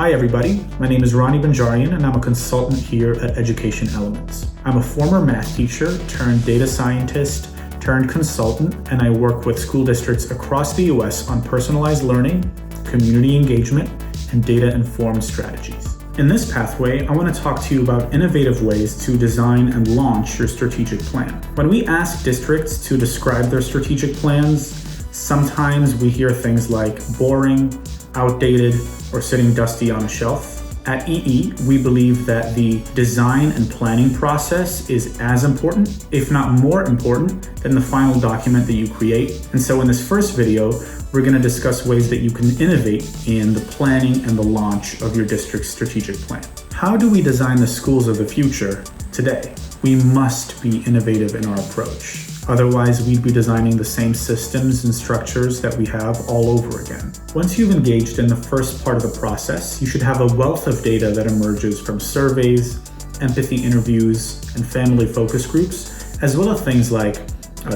Hi everybody, my name is Ronnie Banjarian and I'm a consultant here at Education Elements. I'm a former math teacher turned data scientist turned consultant, and I work with school districts across the US on personalized learning, community engagement, and data-informed strategies. In this pathway, I want to talk to you about innovative ways to design and launch your strategic plan. When we ask districts to describe their strategic plans, sometimes we hear things like boring, outdated, or sitting dusty on a shelf. At EE, we believe that the design and planning process is as important, if not more important, than the final document that you create. And so in this first video, we're going to discuss ways that you can innovate in the planning and the launch of your district's strategic plan. How do we design the schools of the future today? We must be innovative in our approach. Otherwise, we'd be designing the same systems and structures that we have all over again. Once you've engaged in the first part of the process, you should have a wealth of data that emerges from surveys, empathy interviews, and family focus groups, as well as things like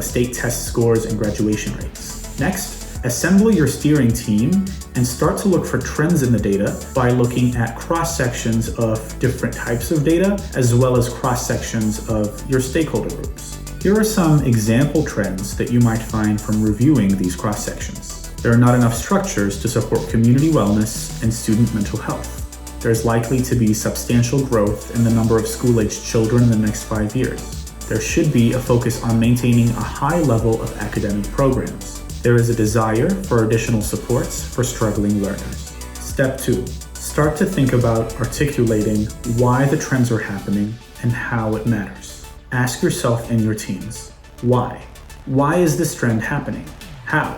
state test scores and graduation rates. Next, assemble your steering team and start to look for trends in the data by looking at cross-sections of different types of data, as well as cross-sections of your stakeholder groups. Here are some example trends that you might find from reviewing these cross-sections. There are not enough structures to support community wellness and student mental health. There's likely to be substantial growth in the number of school-aged children in the next 5 years. There should be a focus on maintaining a high level of academic programs. There is a desire for additional supports for struggling learners. Step 2. Start to think about articulating why the trends are happening and how it matters. Ask yourself and your teams, why? Why is this trend happening? How?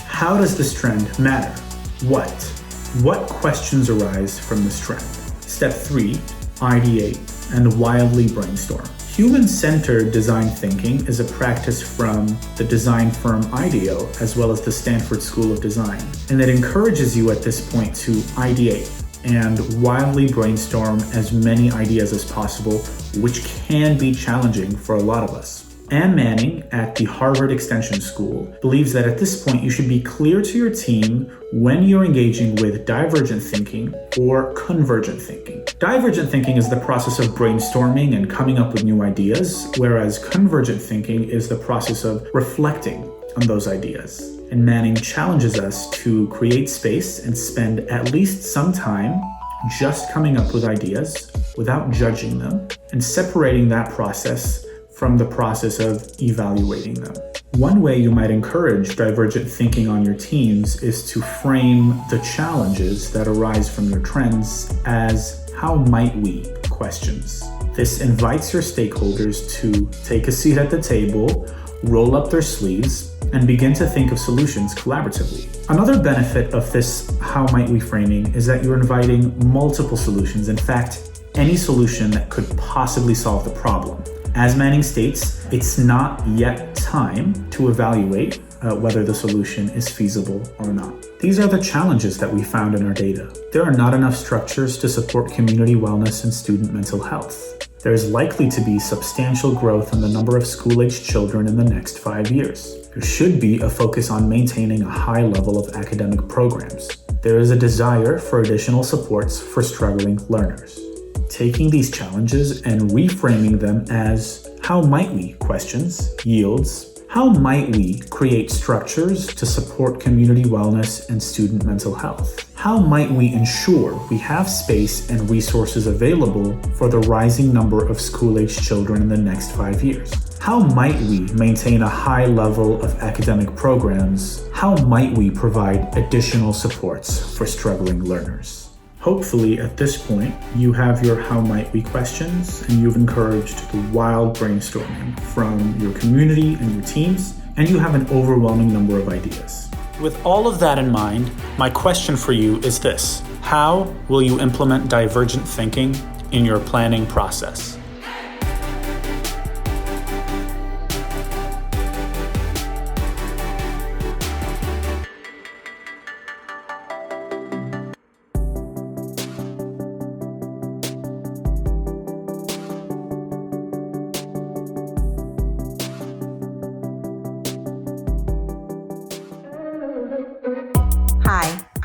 How does this trend matter? What? What questions arise from this trend? Step 3, ideate and wildly brainstorm. Human-centered design thinking is a practice from the design firm IDEO, as well as the Stanford School of Design, and it encourages you at this point to ideate and wildly brainstorm as many ideas as possible, which can be challenging for a lot of us. Anne Manning at the Harvard Extension School believes that at this point you should be clear to your team when you're engaging with divergent thinking or convergent thinking. Divergent thinking is the process of brainstorming and coming up with new ideas, whereas convergent thinking is the process of reflecting on those ideas. And Manning challenges us to create space and spend at least some time just coming up with ideas without judging them and separating that process from the process of evaluating them. One way you might encourage divergent thinking on your teams is to frame the challenges that arise from your trends as "how might we?" questions. This invites your stakeholders to take a seat at the table, roll up their sleeves, and begin to think of solutions collaboratively. Another benefit of this "how might we" framing is that you're inviting multiple solutions. In fact, any solution that could possibly solve the problem. As Manning states, it's not yet time to evaluate whether the solution is feasible or not. These are the challenges that we found in our data. There are not enough structures to support community wellness and student mental health. There is likely to be substantial growth in the number of school-aged children in the next 5 years. There should be a focus on maintaining a high level of academic programs. There is a desire for additional supports for struggling learners. Taking these challenges and reframing them as "how might we?" questions yields how might we create structures to support community wellness and student mental health? How might we ensure we have space and resources available for the rising number of school-aged children in the next 5 years? How might we maintain a high level of academic programs? How might we provide additional supports for struggling learners? Hopefully, at this point, you have your "how might we" questions and you've encouraged the wild brainstorming from your community and your teams, and you have an overwhelming number of ideas. With all of that in mind, my question for you is this: how will you implement divergent thinking in your planning process?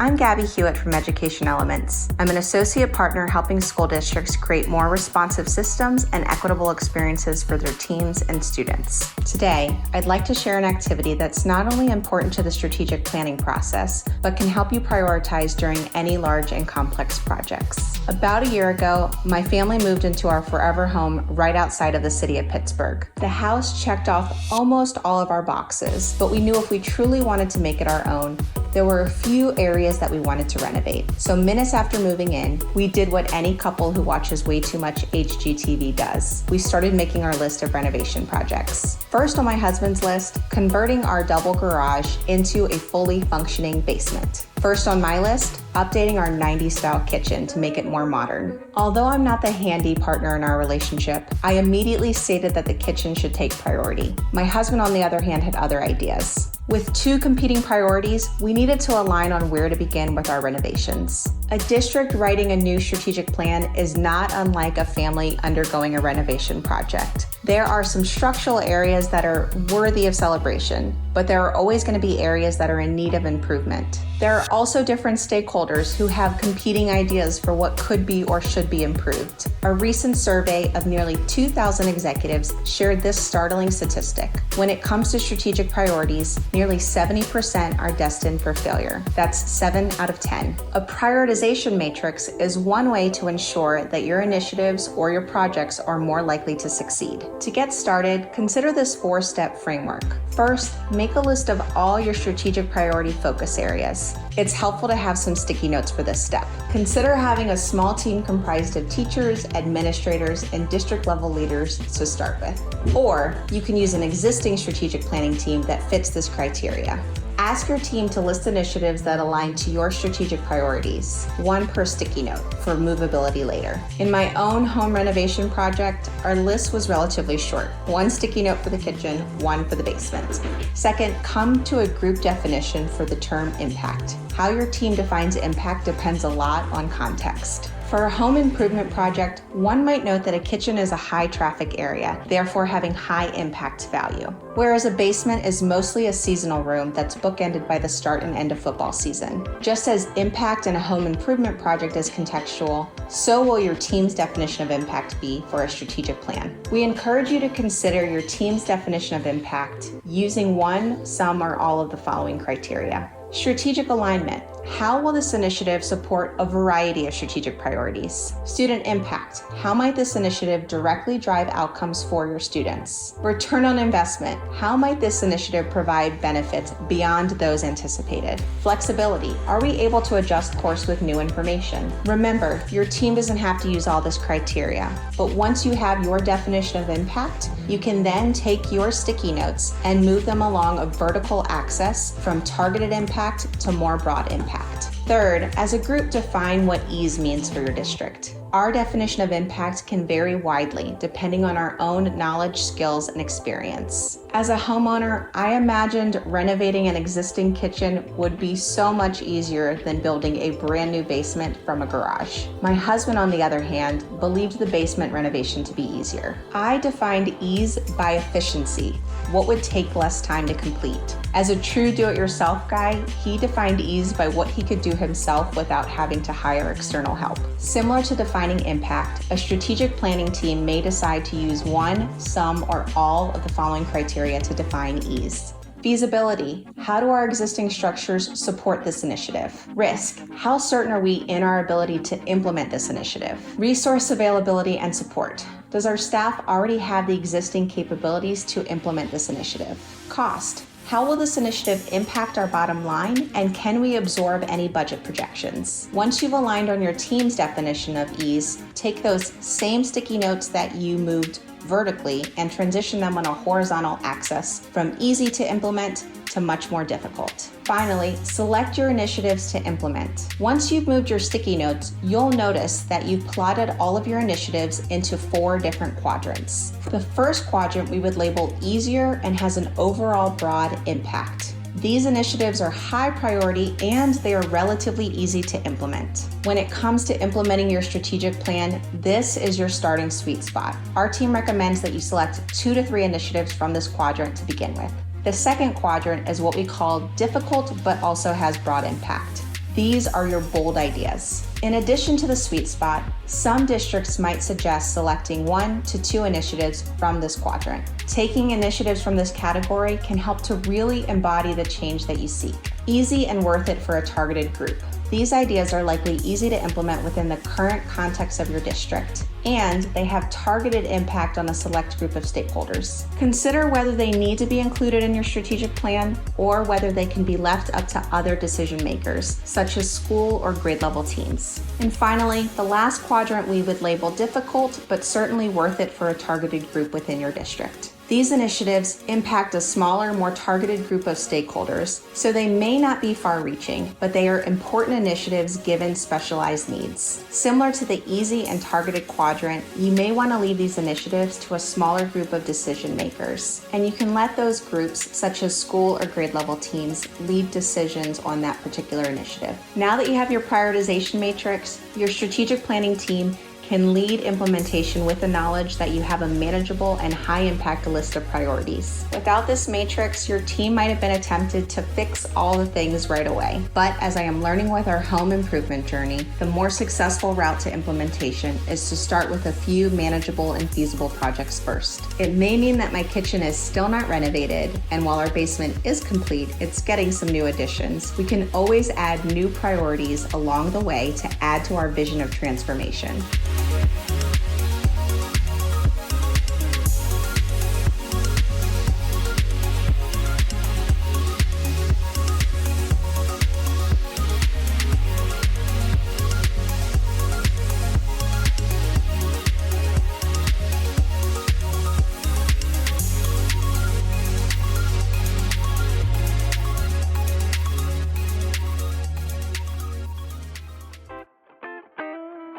I'm Gabby Hewitt from Education Elements. I'm an associate partner helping school districts create more responsive systems and equitable experiences for their teams and students. Today, I'd like to share an activity that's not only important to the strategic planning process, but can help you prioritize during any large and complex projects. About a year ago, my family moved into our forever home right outside of the city of Pittsburgh. The house checked off almost all of our boxes, but we knew if we truly wanted to make it our own, there were a few areas that we wanted to renovate. So minutes after moving in, we did what any couple who watches way too much HGTV does. We started making our list of renovation projects. First on my husband's list, converting our double garage into a fully functioning basement. First on my list, updating our 90s style kitchen to make it more modern. Although I'm not the handy partner in our relationship, I immediately stated that the kitchen should take priority. My husband, on the other hand, had other ideas. With two competing priorities, we needed to align on where to begin with our renovations. A district writing a new strategic plan is not unlike a family undergoing a renovation project. There are some structural areas that are worthy of celebration, but there are always going to be areas that are in need of improvement. There are also different stakeholders who have competing ideas for what could be or should be improved. A recent survey of nearly 2,000 executives shared this startling statistic. When it comes to strategic priorities, nearly 70% are destined for failure. That's 7 out of 10. A prioritization matrix is one way to ensure that your initiatives or your projects are more likely to succeed. To get started, consider this 4-step framework. First, make a list of all your strategic priority focus areas. It's helpful to have some sticky notes for this step. Consider having a small team comprised of teachers, administrators, and district level leaders to start with. Or you can use an existing strategic planning team that fits this criteria. Ask your team to list initiatives that align to your strategic priorities, one per sticky note for movability later. In my own home renovation project, our list was relatively short. 1 sticky note for the kitchen, 1 for the basement. Second, come to a group definition for the term impact. How your team defines impact depends a lot on context. For a home improvement project, one might note that a kitchen is a high traffic area, therefore having high impact value. Whereas a basement is mostly a seasonal room that's bookended by the start and end of football season. Just as impact in a home improvement project is contextual, so will your team's definition of impact be for a strategic plan. We encourage you to consider your team's definition of impact using one, some, or all of the following criteria. Strategic alignment. How will this initiative support a variety of strategic priorities? Student impact. How might this initiative directly drive outcomes for your students? Return on investment. How might this initiative provide benefits beyond those anticipated? Flexibility. Are we able to adjust course with new information? Remember, your team doesn't have to use all this criteria, but once you have your definition of impact, you can then take your sticky notes and move them along a vertical axis from targeted impact to more broad impact. Third, as a group, define what ease means for your district. Our definition of impact can vary widely depending on our own knowledge, skills, and experience. As a homeowner, I imagined renovating an existing kitchen would be so much easier than building a brand new basement from a garage. My husband, on the other hand, believed the basement renovation to be easier. I defined ease by efficiency. What would take less time to complete? As a true do-it-yourself guy, he defined ease by what he could do himself without having to hire external help. Similar to defining impact, a strategic planning team may decide to use one, some, or all of the following criteria to define ease. Feasibility. How do our existing structures support this initiative? Risk. How certain are we in our ability to implement this initiative? Resource availability and support. Does our staff already have the existing capabilities to implement this initiative? Cost. How will this initiative impact our bottom line, and can we absorb any budget projections? Once you've aligned on your team's definition of ease, take those same sticky notes that you moved vertically and transition them on a horizontal axis from easy to implement to much more difficult. Finally, select your initiatives to implement. Once you've moved your sticky notes, you'll notice that you've plotted all of your initiatives into 4 different quadrants. The first quadrant we would label easier and has an overall broad impact. These initiatives are high priority and they are relatively easy to implement. When it comes to implementing your strategic plan, this is your starting sweet spot. Our team recommends that you select 2 to 3 initiatives from this quadrant to begin with. The second quadrant is what we call difficult but also has broad impact. These are your bold ideas. In addition to the sweet spot, some districts might suggest selecting 1 to 2 initiatives from this quadrant. Taking initiatives from this category can help to really embody the change that you seek. Easy and worth it for a targeted group. These ideas are likely easy to implement within the current context of your district, and they have targeted impact on a select group of stakeholders. Consider whether they need to be included in your strategic plan or whether they can be left up to other decision makers, such as school or grade level teams. And finally, the last quadrant we would label difficult, but certainly worth it for a targeted group within your district. These initiatives impact a smaller, more targeted group of stakeholders, so they may not be far-reaching, but they are important initiatives given specialized needs. Similar to the easy and targeted quadrant, you may want to leave these initiatives to a smaller group of decision makers, and you can let those groups, such as school or grade level teams, lead decisions on that particular initiative. Now that you have your prioritization matrix, your strategic planning team can lead implementation with the knowledge that you have a manageable and high-impact list of priorities. Without this matrix, your team might have been tempted to fix all the things right away. But as I am learning with our home improvement journey, the more successful route to implementation is to start with a few manageable and feasible projects first. It may mean that my kitchen is still not renovated, and while our basement is complete, it's getting some new additions. We can always add new priorities along the way to add to our vision of transformation.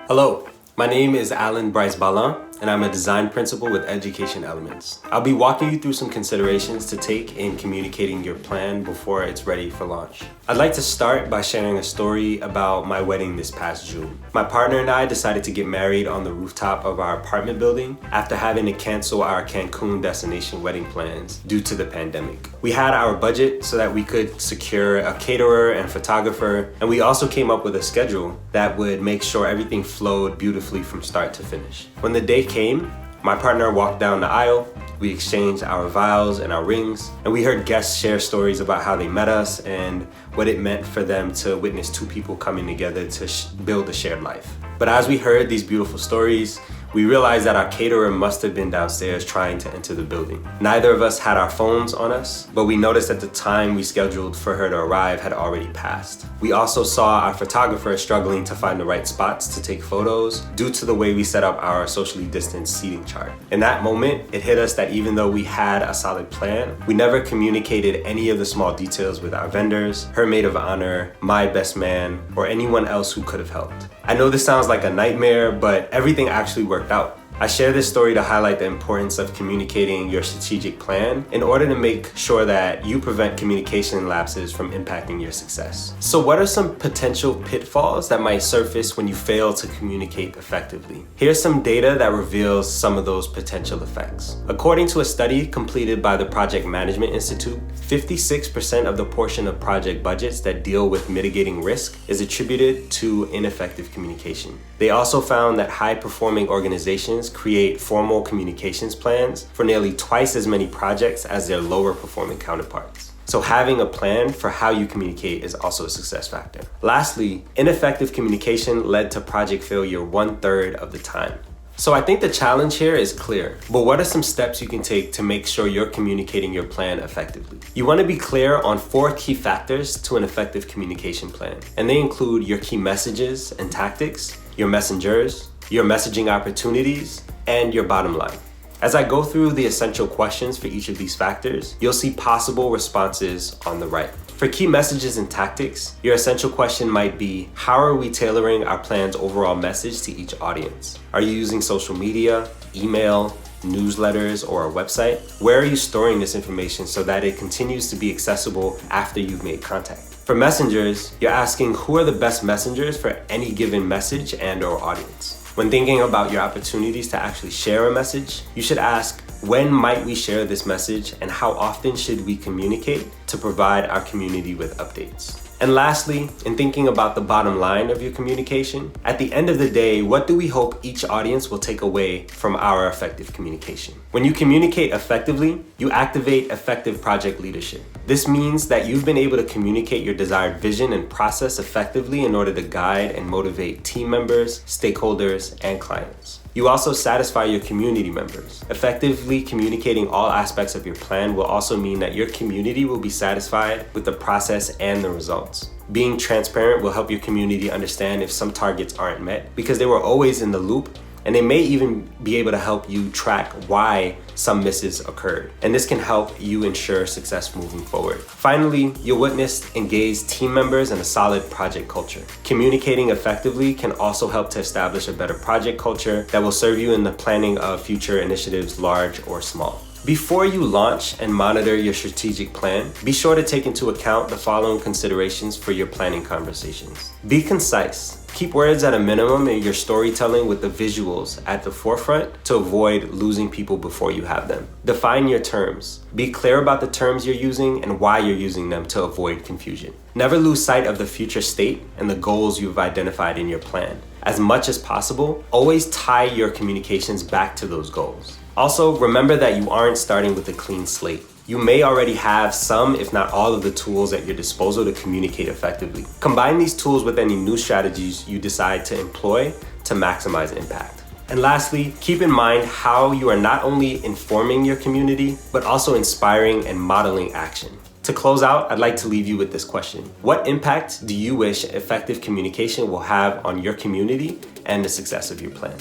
Hello, my name is Alan Bryce Ballin, and I'm a design principal with Education Elements. I'll be walking you through some considerations to take in communicating your plan before it's ready for launch. I'd like to start by sharing a story about my wedding this past June. My partner and I decided to get married on the rooftop of our apartment building after having to cancel our Cancun destination wedding plans due to the pandemic. We had our budget so that we could secure a caterer and photographer, and we also came up with a schedule that would make sure everything flowed beautifully from start to finish. When the day came, my partner walked down the aisle, we exchanged our vows and our rings, and we heard guests share stories about how they met us and what it meant for them to witness two people coming together to build a shared life. But as we heard these beautiful stories, we realized that our caterer must have been downstairs trying to enter the building. Neither of us had our phones on us, but we noticed that the time we scheduled for her to arrive had already passed. We also saw our photographer struggling to find the right spots to take photos due to the way we set up our socially distanced seating chart. In that moment, it hit us that even though we had a solid plan, we never communicated any of the small details with our vendors, her maid of honor, my best man, or anyone else who could have helped. I know this sounds like a nightmare, but everything actually worked out. I share this story to highlight the importance of communicating your strategic plan in order to make sure that you prevent communication lapses from impacting your success. So what are some potential pitfalls that might surface when you fail to communicate effectively? Here's some data that reveals some of those potential effects. According to a study completed by the Project Management Institute, 56% of the portion of project budgets that deal with mitigating risk is attributed to ineffective communication. They also found that high-performing organizations create formal communications plans for nearly twice as many projects as their lower performing counterparts. So having a plan for how you communicate is also a success factor. Lastly, ineffective communication led to project failure 1/3 of the time. So I think the challenge here is clear, but what are some steps you can take to make sure you're communicating your plan effectively? You want to be clear on 4 key factors to an effective communication plan, and they include your key messages and tactics, your messengers, your messaging opportunities, and your bottom line. As I go through the essential questions for each of these factors, you'll see possible responses on the right. For key messages and tactics, your essential question might be, how are we tailoring our plan's overall message to each audience? Are you using social media, email, newsletters, or a website? Where are you storing this information so that it continues to be accessible after you've made contact? For messengers, you're asking who are the best messengers for any given message and/or audience. When thinking about your opportunities to actually share a message, you should ask, when might we share this message and how often should we communicate to provide our community with updates? And lastly, in thinking about the bottom line of your communication, at the end of the day, what do we hope each audience will take away from our effective communication? When you communicate effectively, you activate effective project leadership. This means that you've been able to communicate your desired vision and process effectively in order to guide and motivate team members, stakeholders, and clients. You also satisfy your community members. Effectively communicating all aspects of your plan will also mean that your community will be satisfied with the process and the results. Being transparent will help your community understand if some targets aren't met because they were always in the loop, and they may even be able to help you track why some misses occurred. And this can help you ensure success moving forward. Finally, you'll witness engaged team members and a solid project culture. Communicating effectively can also help to establish a better project culture that will serve you in the planning of future initiatives, large or small. Before you launch and monitor your strategic plan, be sure to take into account the following considerations for your planning conversations. Be concise. Keep words at a minimum in your storytelling with the visuals at the forefront to avoid losing people before you have them. Define your terms. Be clear about the terms you're using and why you're using them to avoid confusion. Never lose sight of the future state and the goals you've identified in your plan. As much as possible, always tie your communications back to those goals. Also, remember that you aren't starting with a clean slate. You may already have some, if not all, of the tools at your disposal to communicate effectively. Combine these tools with any new strategies you decide to employ to maximize impact. And lastly, keep in mind how you are not only informing your community, but also inspiring and modeling action. To close out, I'd like to leave you with this question. What impact do you wish effective communication will have on your community and the success of your plan?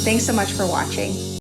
Thanks so much for watching.